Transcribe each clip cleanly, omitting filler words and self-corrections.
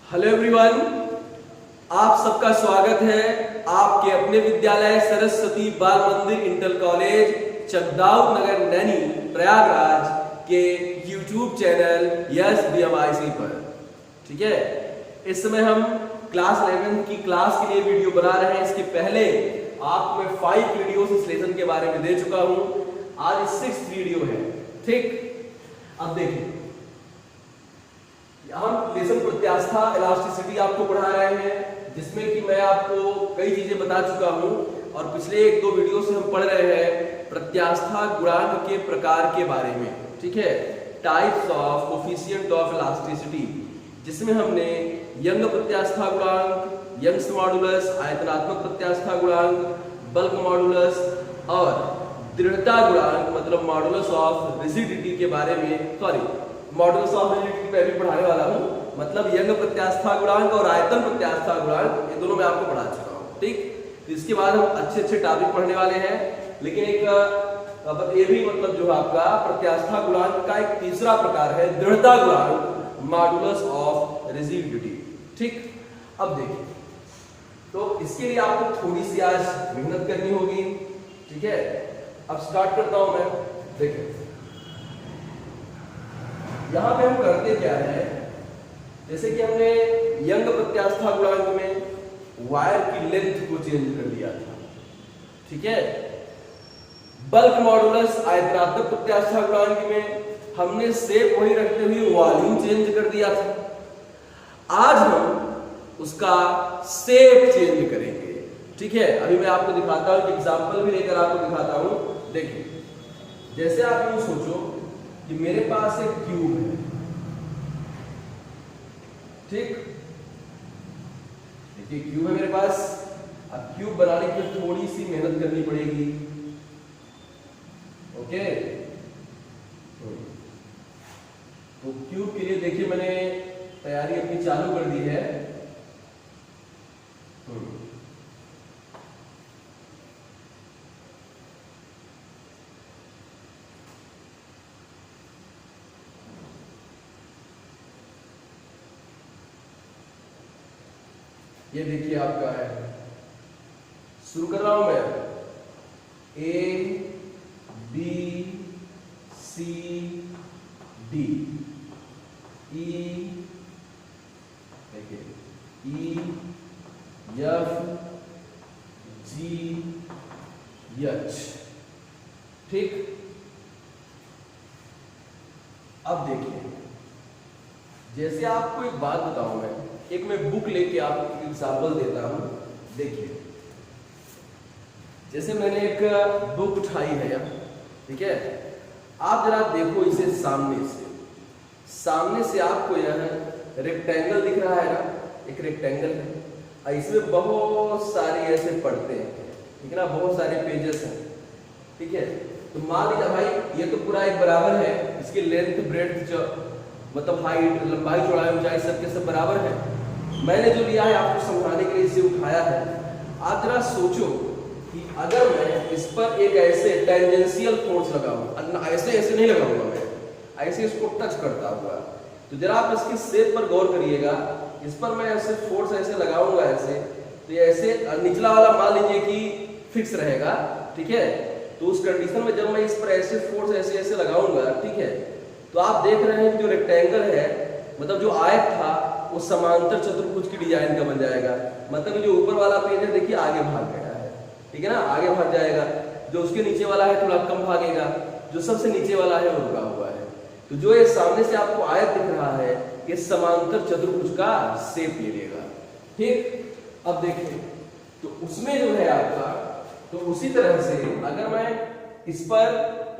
Hello everyone, आप सबका स्वागत है आपके अपने विद्यालय सरस्वती बाल मंदिर इंटर कॉलेज चकदाऊ नगर नैनी प्रयागराज के यूट्यूब चैनल यस BMIC पर। ठीक है, इस समय हम क्लास 11 की क्लास के लिए वीडियो बना रहे हैं। इसके पहले आपको मैं 5 वीडियोस इस लेसन के बारे में दे चुका हूं। आज 6th वीडियो है। ठीक, अब देखिए, हम लेसन प्रत्यास्था इलास्टिसिटी आपको पढ़ा रहे हैं, जिसमें कि मैं आपको कई चीजें बता चुका हूं और पिछले 1-2 वीडियो से हम पढ़ रहे हैं प्रत्यास्था गुणांक के प्रकार के बारे में। ठीक है, types of coefficient of elasticity, जिसमें हमने यंग प्रत्यास्था गुणांक, यंग्स मॉडुलस, आयतनात्मक प्रत्यास्था गुणांक, बल्क मॉडुलस और दृढ़ता गुणांक मतलब मॉडुलस ऑफ रिजिडिटी के बारे में, मॉडुलस ऑफ रिजिडिटी पे भी पढ़ाने वाला हूं। मतलब यंग प्रत्यास्था गुणांक और आयतन प्रत्यास्था गुणांक, ये दोनों मैं आपको पढ़ा चुका हूं। ठीक, तो इसके बाद हम अच्छे टॉपिक पढ़ने वाले हैं, लेकिन एक ये भी मतलब जो आपका प्रत्यास्था गुणांक का एक तीसरा प्रकार है दृढ़ता गुणांक, मॉडुलस ऑफ रिजिडिटी। ठीक, अब देखिए, तो इसके लिए आपको थोड़ी सी आज मेहनत करनी होगी। ठीक है, अब स्टार्ट करता हूं मैं। देखिए, यहां पे हम करते क्या है, जैसे कि हमने यंग प्रत्यास्था गुणांक में वायर की लेंथ को चेंज कर दिया था। ठीक है, बल्क मॉडुलस आयतनात्मक प्रत्यास्था गुणांक में हमने शेप वही रखते हुए वॉल्यूम चेंज कर दिया था। आज हम उसका शेप चेंज करेंगे। ठीक है, अभी मैं आपको दिखाता हूं, एग्जांपल भी लेकर आपको दिखाता हूं। देखिए, जैसे आप यूं सोचो कि मेरे पास एक क्यूब है। ठीक, देखिए क्यूब है मेरे पास। अब क्यूब बनाने के लिए थोड़ी सी मेहनत करनी पड़ेगी। ओके, तो क्यूब के लिए देखिए मैंने तैयारी अपनी चालू कर दी है। ये देखिए आपका है, शुरू कर रहा हूं मैं। A B C D E, देखिए E F G H। ठीक, अब देखिए, जैसे आपको एक बात बताऊं मैं, एक मैं बुक लेके आपको एग्जाम्पल देता हूं। देखिए, जैसे मैंने एक बुक उठाई है यहाँ। ठीक है, आप जरा देखो इसे सामने से आपको यह रेक्टेंगल दिख रहा है ना, एक रेक्टेंगल है, इसमें बहुत सारे ऐसे पढ़ते हैं। ठीक है ना, बहुत सारे पेजेस हैं। ठीक है, तो मान लीजिए भाई ये तो पूरा एक बराबर है, इसकी लेंथ ब्रेड्थ मतलब हाइट, लंबाई, चौड़ाई, ऊंचाई सबके सब बराबर है। मैंने जो लिया है आपको समझाने के लिए इसे उठाया है। आप जरा सोचो कि अगर मैं इस पर एक ऐसे टेंजेंशियल फोर्स लगाऊं, ऐसे नहीं लगाऊंगा मैं, ऐसे इसको टच करता हुआ, तो जरा आप इसके शेप पर गौर करिएगा। इस पर मैं ऐसे फोर्स ऐसे लगाऊंगा ऐसे, तो ये ऐसे निचला वाला मान लीजिए कि फिक्स रहेगा। ठीक है, तो उस कंडीशन में जब मैं इस पर ऐसे फोर्स ऐसे लगाऊंगा, ठीक है, तो आप देख रहे हैं कि जो रेक्टेंगल है, मतलब जो आयत था, वो समांतर चतुर्भुज की डिजाइन का बन जाएगा। मतलब जो ऊपर वाला पेज है देखिए आगे भाग गया है। ठीक है ना, आगे भाग जाएगा। जो उसके नीचे वाला है थोड़ा कम भागेगा, जो सबसे नीचे वाला है वो रुका हुआ है। तो जो ये सामने से आपको आयत दिख रहा है, ये समांतर चतुर्भुज का शेप ले लेगा। ठीक, अब देखिए, तो उसमें जो है आपका, तो उसी तरह से अगर मैं इस पर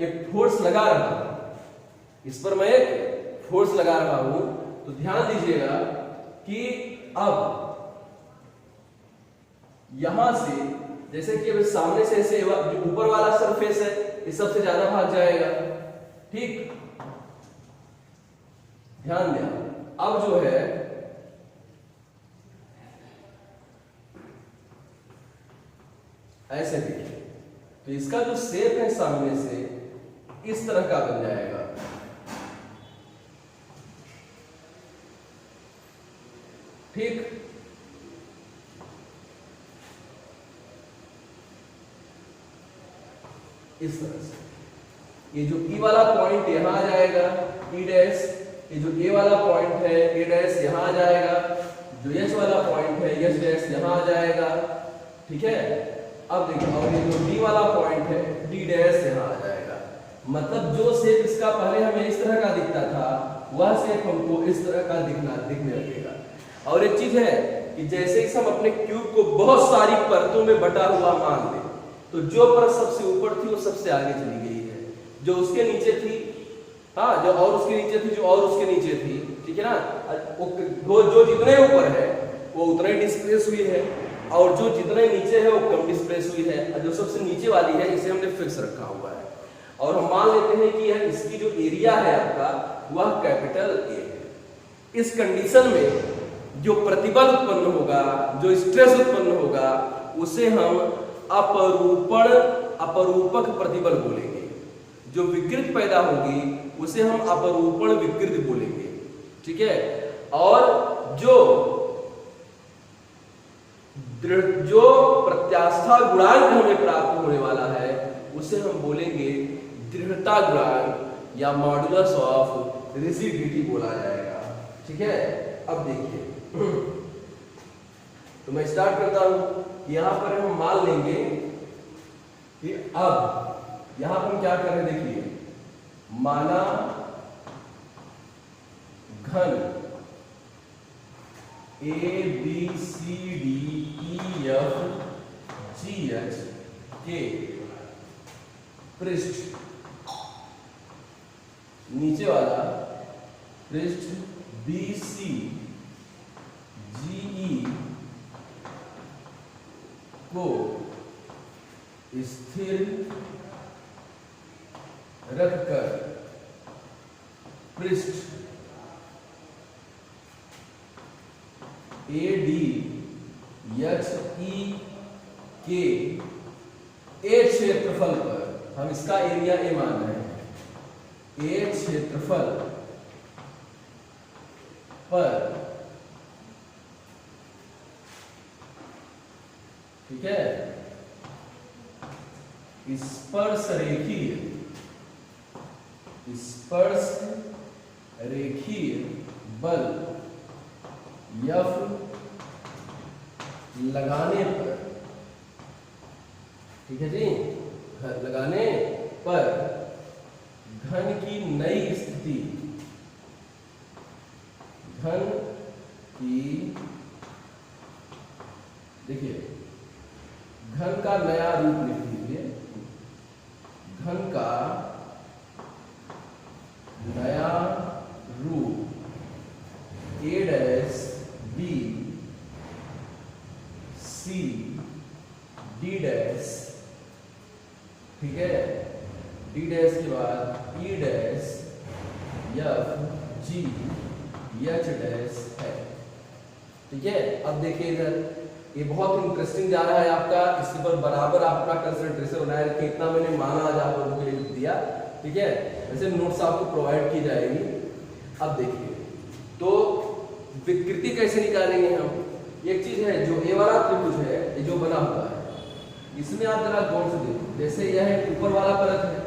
एक फोर्स लगा रहा हूं, इस पर मैं एक फोर्स लगा रहा हूं, तो ध्यान दीजिएगा कि अब यहां से जैसे कि अब सामने से ऐसे जो ऊपर वाला सरफेस है, इस सबसे ज्यादा भाग जाएगा। ठीक, ध्यान दें। अब जो है ऐसे देखिए, तो इसका जो शेप है सामने से इस तरह का बन जाएगा। ठीक, इस तरह से ये जो E वाला पॉइंट यहां आ जाएगा E डैश, ये जो A वाला पॉइंट है A डैश यहां आ जाएगा, जो H वाला पॉइंट है H डैश यहां आ जाएगा, ठीक है। अब देखिए, और ये जो D वाला पॉइंट है D डैश यहां आ जाएगा। मतलब जो शेप इसका पहले हमें इस तरह का दिखता था, वह शेप हमको इस तरह का दिखने लगेगा। और एक चीज है कि जैसे ही हम अपने क्यूब को बहुत सारी परतों में बटा हुआ मान लें, तो जो परत सबसे ऊपर थी वो सबसे आगे चली गई है, जो उसके नीचे थी, हाँ, जो और उसके नीचे थी, जो और उसके नीचे थी, ठीक है ना, वो जो जितने ऊपर है वो उतना ही डिस्प्लेस हुई है, और जो जितने नीचे है वो कम डिस्प्लेस हुई है, और जो सबसे नीचे वाली है इसे हमने फिक्स रखा हुआ है। और हम मान लेते हैं कि यह इसकी जो एरिया है आपका वह कैपिटल ए है। इस कंडीशन में जो प्रतिबल उत्पन्न होगा, जो स्ट्रेस उत्पन्न होगा, उसे हम अपरूपक प्रतिबल बोलेंगे। जो विकृति पैदा होगी उसे हम अपरूपण विकृति बोलेंगे, ठीक है। और जो प्रत्यास्था गुणांक हमें प्राप्त होने वाला है उसे हम बोलेंगे दृढ़ता गुणांक या मॉडुलस ऑफ रिजिडिटी बोला जाएगा, ठीक है। अब देखिए, तो मैं स्टार्ट करता हूं। यहां पर हम मान लेंगे कि अब यहां पर हम क्या कर रहे हैं, देखिए, माना घन A B C D E F G H के पृष्ठ, नीचे वाला पृष्ठ बी सी जी ई को स्थिर रखकर पृष्ठ ए डी एच ई के ए क्षेत्रफल पर, हम इसका एरिया ए मान रहे हैं, ए क्षेत्रफल पर, ठीक है, स्पर्श रेखीय बल F लगाने पर, ठीक है जी, लगाने पर घन की नई स्थिति, घन की, देखिए, घन का नया रूप लिख लीजिए, घन का नया रूप A dash B C D dash, ठीक है, डी डैश के बाद E dash F G H dash है, ठीक है। अब देखिए इधर, ये बहुत इंटरेस्टिंग जा रहा है आपका, इसके पर बराबर आप अपना कंसंट्रेशन बनाए रखिए। इतना मैंने माना आज आप लोगों के लिए दिया, ठीक है, वैसे नोट्स आपको प्रोवाइड की जाएगी। अब देखिए, तो विकृति कैसे निकालेंगे हम। एक चीज है, जो ए वाला त्रिभुज है, ये जो बना हुआ है, इसमें आप जरा गौर से देखो, जैसे यह ऊपर वाला परत है,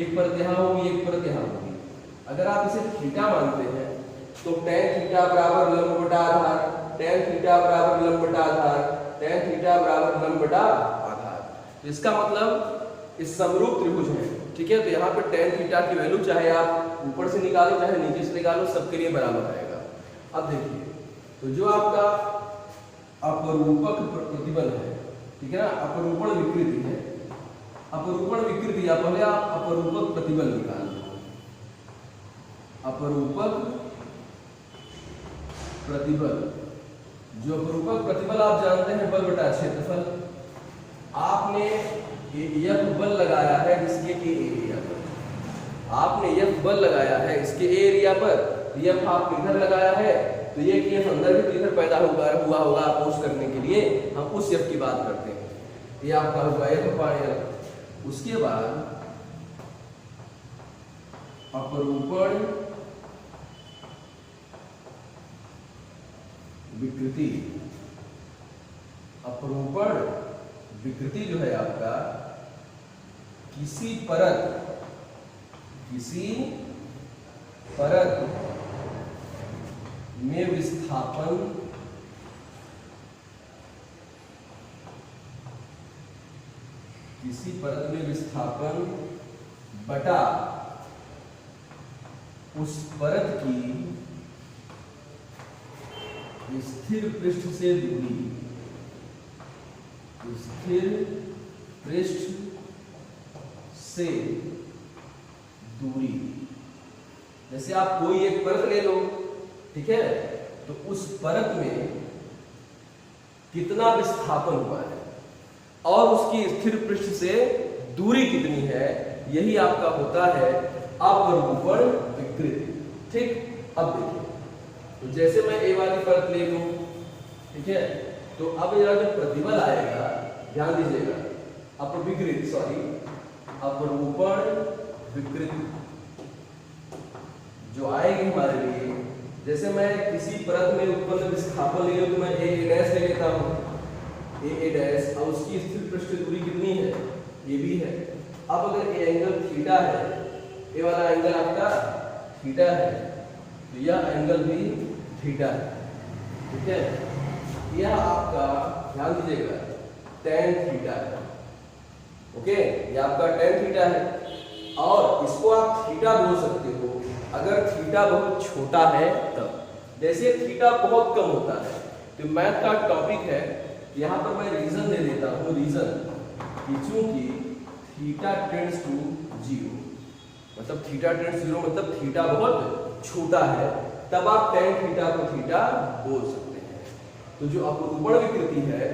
एक परत यहाँ होगी, एक परत यहाँ होगी। अगर आप इसे थीटा मानते हैं तो tan थीटा बराबर लंब बटा आधार, tan थीटा बराबर लंब बटा आधार, tan थीटा बराबर लंब बटा आधार। तो इसका मतलब इस समरूप त्रिभुज है, ठीक है। तो यहाँ पे tan थीटा की वैल्यू चाहे आप ऊपर से निकालो चाहे नीचे से निकालो, सबके लिए बराबर आएगा। अब देखिए, तो जो आपका अपरूपक प्रतिबल है, ठीक है ना, अपरूपण विकृति है, अपरूपण विकृति, या पहले आप अपरूपक प्रतिबल निकाल लो। अपरूपक प्रतिबल, जो अपरूपक प्रतिबल आप जानते हैं बल बटा क्षेत्रफल। आपने F बल लगाया है जिसके एरिया पर, आपने F बल लगाया है इसके एरिया पर, तो F आप इधर लगाया है, तो ये कि F अंदर भी इधर पैदा हुआ होगा अपोज करने के लिए, हम उस F की बात करते हैं। ये आपका हुआ F। उसके बाद अपरूपण विकृति, अपरूपण विकृति जो है आपका किसी परत में विस्थापन बटा उस परत की स्थिर पृष्ठ से दूरी, स्थिर पृष्ठ से दूरी। जैसे आप कोई एक परत ले लो, ठीक है, तो उस परत में कितना विस्थापन हुआ है और उसकी स्थिर पृष्ठ से दूरी कितनी है, यही आपका होता है अपरूपण विकृति। ठीक, अब देखिए, तो जैसे मैं ए वाली परत ले लूं, ठीक है, तो अब मेरा जो प्रतिबल आएगा, ध्यान दीजिएगा, अपरूपण विकृति जो आएगी हमारे लिए, जैसे मैं किसी परत में उत्पन्न विस्थापन ले लूं, तो मैं ए डैश ले लेता हूं, ए डैश, और उसकी स्थिर पृष्ठ दूरी कितनी है, ये भी है। अब अगर ए एंगल थीटा है, ए वाला एंगल आपका थीटा है, तो यह एंगल भी थीटा है, ठीक है, यह आपका ध्यान दीजिएगा tan थीटा है। ओके, ये आपका tan थीटा है, और इसको आप थीटा बोल सकते हो अगर थीटा बहुत छोटा है तब। जैसे थीटा बहुत कम होता है, तो मैथ का टॉपिक है, यहाँ पर मैं रीजन दे देता हूँ, रीजन कि चूंकि थीटा टेंड्स टू 0, मतलब थीटा टेंड्स 0 मतलब थीटा बहुत छोटा है, तब आप tan थीटा को थीटा बोल सकते हैं। तो जो अपरूपण विकृति है,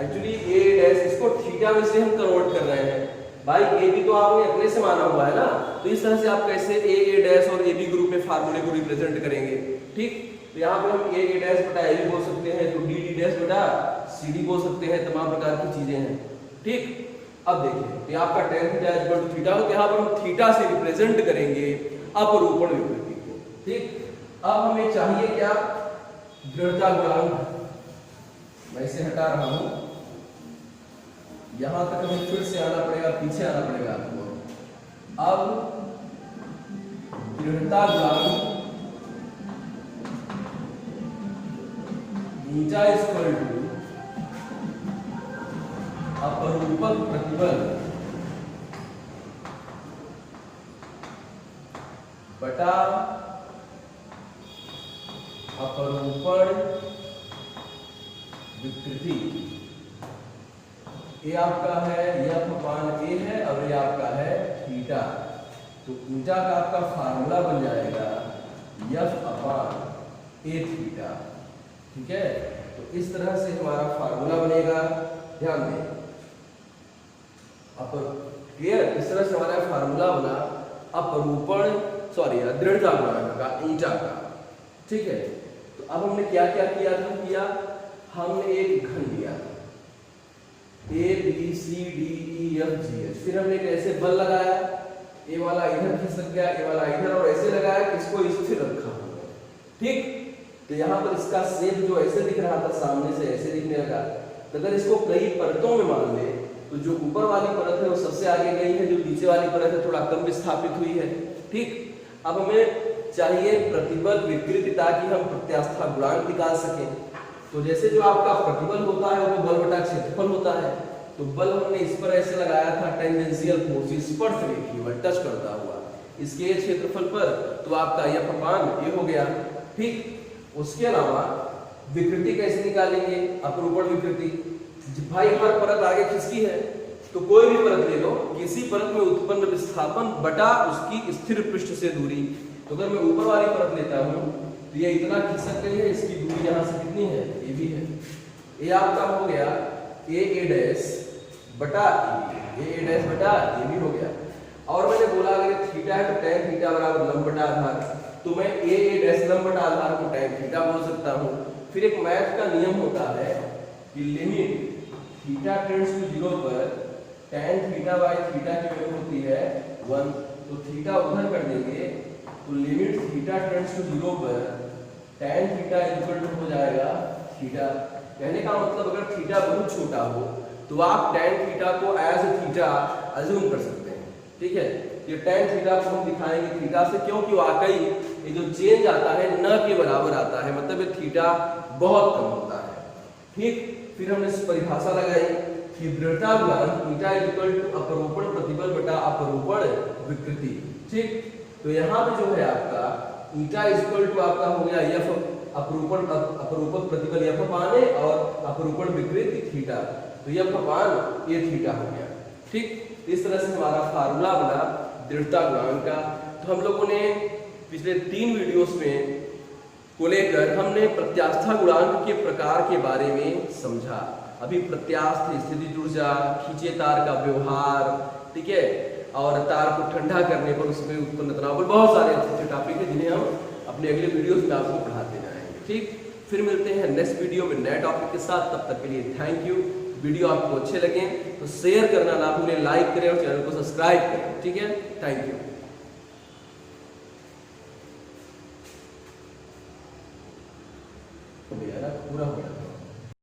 एक्चुअली ए डैश, इसको थीटा में से हम कन्वर्ट कर रहे हैं। भाई ए बी तो आपने अपने से माना हुआ है ना, तो इस तरह से आप कैसे ए डैश और ए बी ग्रुप में फार्मूले को रिप्रेजेंट करेंगे। ठीक, तो यहाँ पे हम ए डैश बटा ए बी बोल सकते हैं, तो डी डैश बटा सी डी बोल सकते हैं, तमाम प्रकार की चीजें हैं। ठीक, अब देखिए, तो आपका tan theta equal to theta, तो यहाँ पर हम थीटा से रिप्रेजेंट करेंगे अपरूपण विकृति को। ठीक, अब हमें चाहिए क्या, दृढ़ता गुणांक। मैं इसे हटा रहा हूं, यहां तक हमें फिर से आना पड़ेगा, पीछे आना पड़ेगा आपको। अब दृढ़ता गुणांक नीचा इक्वल टू अपरूपक प्रतिबल बटा अपरूपण विकृति। ए आपका है एफ अपान ए है, और ये आपका है थीटा, तो ऊंचा का आपका फार्मूला बन जाएगा एफ अपान ए थीटा। ठीक है, तो इस तरह से हमारा फार्मूला बनेगा, ध्यान दें, क्लियर, इस तरह से हमारा फार्मूला बना अपरूपण दृढ़ता गुणांक का, ऊंचा का। ठीक है, तो अब हमने क्या क्या किया, हमने एक घन लिया A B C D E F G H, फिर हमने एक ऐसे बल लगाया, ए वाला इधर खिसक गया, ए वाला इधर, और ऐसे लगाया कि इसको स्थिर रखा हमने। ठीक, तो यहाँ पर इसका शेप जो ऐसे दिख रहा था, सामने से ऐसे दिखने लगा, तो अगर इसको कई परतों में मान ले, तो जो ऊपर वाली परत है वो सबसे आगे गई है, जो नीचे वाली परत है थोड़ा कम विस्थापित हुई है। ठीक, अब हमें चाहिए प्रतिबल विकृति, ताकि हम प्रत्यास्था गुणांक निकाल सकें। तो जैसे जो आपका प्रतिबल होता है वो बल बटा क्षेत्रफल होता है, तो बल हमने इस पर ऐसे लगाया था, टेंजेंशियल फोर्स, स्पर्श रेखीय बल, टच करता हुआ इसके क्षेत्रफल पर, तो आपका एफ अपान ए हो गया। ठीक, उसके अलावा विकृति कैसे निकालेंगे, अपरूपण विकृति। भाई हर परत आगे खिसकी है, तो कोई भी परत ले लो, किसी परत में उत्पन्न विस्थापन बटा उसकी स्थिर पृष्ठ से दूरी। तो अगर मैं ऊपर वाली परत लेता हूं, तो ये इतना खिसक गई है, इसकी दूरी यहां से कितनी है, ये भी है, ये आपका हो गया ए डैश बटा ए डैश बटा ए भी हो गया। और मैंने बोला अगर थीटा है तो tan थीटा बराबर लंब बटा आधार, तो मैं ए डैश लंब बटा आधार को tan थीटा बोल सकता हूं। फिर एक मैथ का नियम होता है कि लिमिट थीटा टेंड्स टू 0 पर tan थीटा बाय थीटा की वैल्यू होती है 1, तो थीटा उधर कर देंगे, तो लिमिट थीटा टेंड्स टू 0 पर tan थीटा इक्वल टू हो जाएगा थीटा। कहने का मतलब अगर थीटा बहुत छोटा हो तो आप tan थीटा को एज थीटा अज्यूम कर सकते हैं, ठीक है। ये tan थीटा को हम दिखाएंगे थीटा से, क्योंकि वाकई ये जो चेंज आता है न के बराबर आता है, मतलब ये थीटा बहुत कम होता है, ठीक। फिर हमने परिभाषा लगाई कि दृढ़ता गुणांक थीटा इक्वल टू अपरूपण प्रतिबल बटा अपरूपण विकृति, ठीक। तो यहाँ पे जो है आपका ईटा इक्वल टू आपका हो गया एफ अपरूपक प्रतिबल एफ अपान और अपरूपण विकृति थीटा, तो एफ अपान ए थीटा हो गया, ठीक। इस तरह से हमारा फार्मूला बना दृढ़ता गुणांक का। तो हम लोगों ने पिछले 3 वीडियोस में को लेकर हमने प्रत्यास्था गुणांक के प्रकार के बारे में समझा। अभी प्रत्यास्थ स्थिति ऊर्जा, खींचे तार का व्यवहार, ठीक है, और तार को ठंडा करने पर उसमें उत्पन्न तनाव, बहुत सारे अच्छे टॉपिक है जिन्हें हम अपने अगले वीडियोस में आपको पढ़ाते जाएंगे, ठीक। फिर मिलते हैं नेक्स्ट वीडियो में नए टॉपिक के साथ, तब तक के लिए थैंक यू। वीडियो आपको अच्छे लगे तो शेयर करना ना भूलें, लाइक करें और चैनल को सब्सक्राइब करें, ठीक है। Thank you. पूरा हो गया।